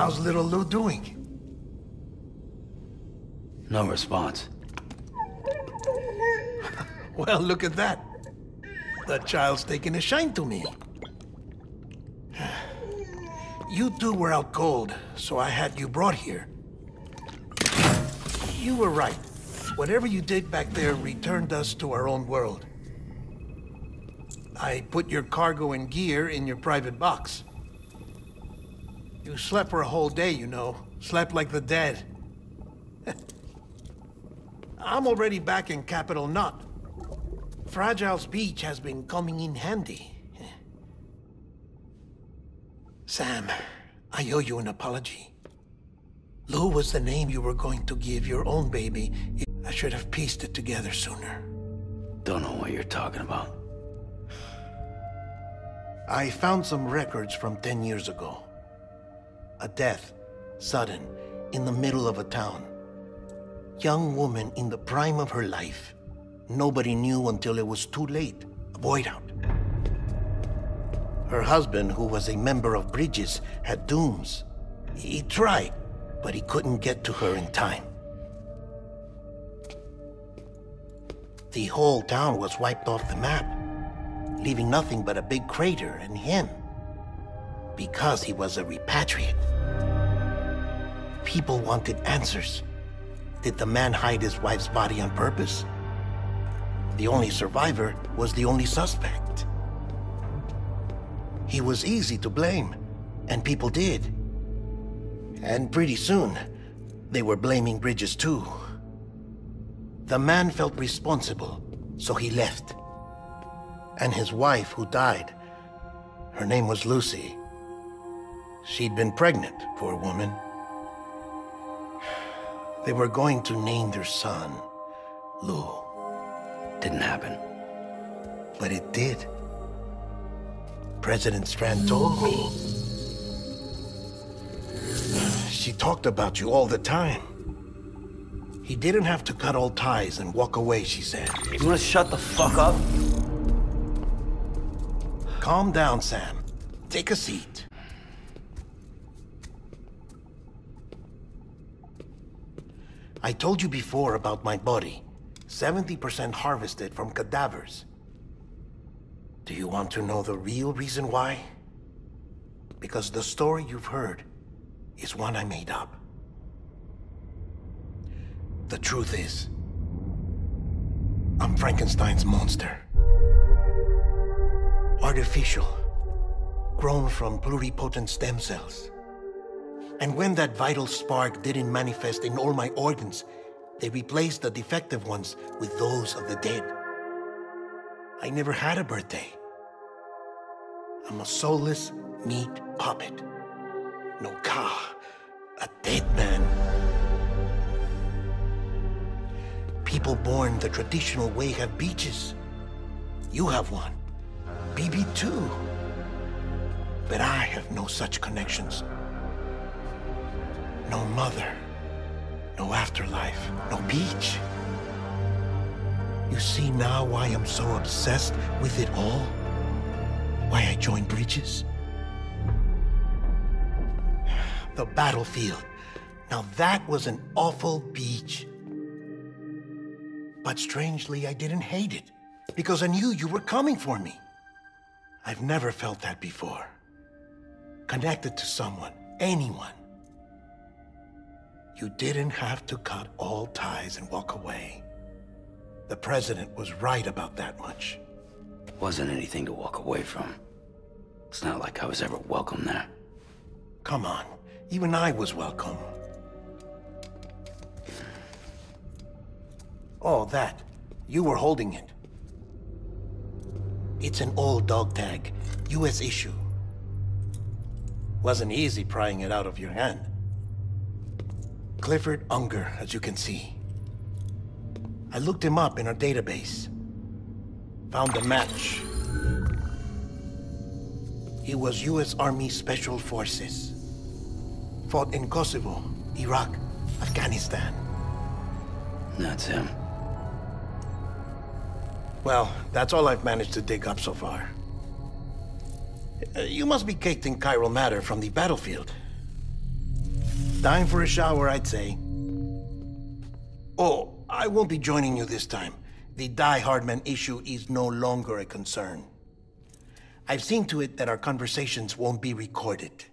How's little Lou doing? No response. Well, look at that. The child's taking a shine to me. You two were out cold, so I had you brought here. You were right. Whatever you did back there returned us to our own world. I put your cargo and gear in your private box. You slept for a whole day, you know. Slept like the dead. I'm already back in Capital Knot. Fragile's beach has been coming in handy. Sam, I owe you an apology. Lou was the name you were going to give your own baby. I should have pieced it together sooner. Don't know what you're talking about. I found some records from 10 years ago. A death, sudden, in the middle of a town. Young woman in the prime of her life. Nobody knew until it was too late. A void out. Her husband, who was a member of Bridges, had dooms. He tried, but he couldn't get to her in time. The whole town was wiped off the map, leaving nothing but a big crater and him. Because he was a repatriate. People wanted answers. Did the man hide his wife's body on purpose? The only survivor was the only suspect. He was easy to blame, and people did. And pretty soon, they were blaming Bridges too. The man felt responsible, so he left. And his wife, who died, her name was Lucy. She'd been pregnant, poor woman. They were going to name their son Lou. Didn't happen. But it did. President Strand told me. She talked about you all the time. He didn't have to cut all ties and walk away, she said. You wanna shut the fuck up? Calm down, Sam. Take a seat. I told you before about my body. 70% harvested from cadavers. Do you want to know the real reason why? Because the story you've heard is one I made up. The truth is, I'm Frankenstein's monster. Artificial, grown from pluripotent stem cells. And when that vital spark didn't manifest in all my organs, they replaced the defective ones with those of the dead. I never had a birthday. I'm a soulless meat puppet. No ka, a dead man. People born the traditional way have beaches. You have one. BB too. But I have no such connections. No mother. No afterlife. No beach. You see now why I'm so obsessed with it all? Why I joined Bridges? The battlefield. Now that was an awful beach. But strangely, I didn't hate it, because I knew you were coming for me. I've never felt that before. Connected to someone, anyone. You didn't have to cut all ties and walk away. The president was right about that much. Wasn't anything to walk away from. It's not like I was ever welcome there. Come on, even I was welcome. Oh, that. You were holding it. It's an old dog tag, US issue. Wasn't easy prying it out of your hand. Clifford Unger, as you can see. I looked him up in our database. Found a match. He was US Army Special Forces. Fought in Kosovo, Iraq, Afghanistan. That's him. Well, that's all I've managed to dig up so far. You must be caked in chiral matter from the battlefield. Time for a shower, I'd say. Oh, I won't be joining you this time. The Die Hardman issue is no longer a concern. I've seen to it that our conversations won't be recorded.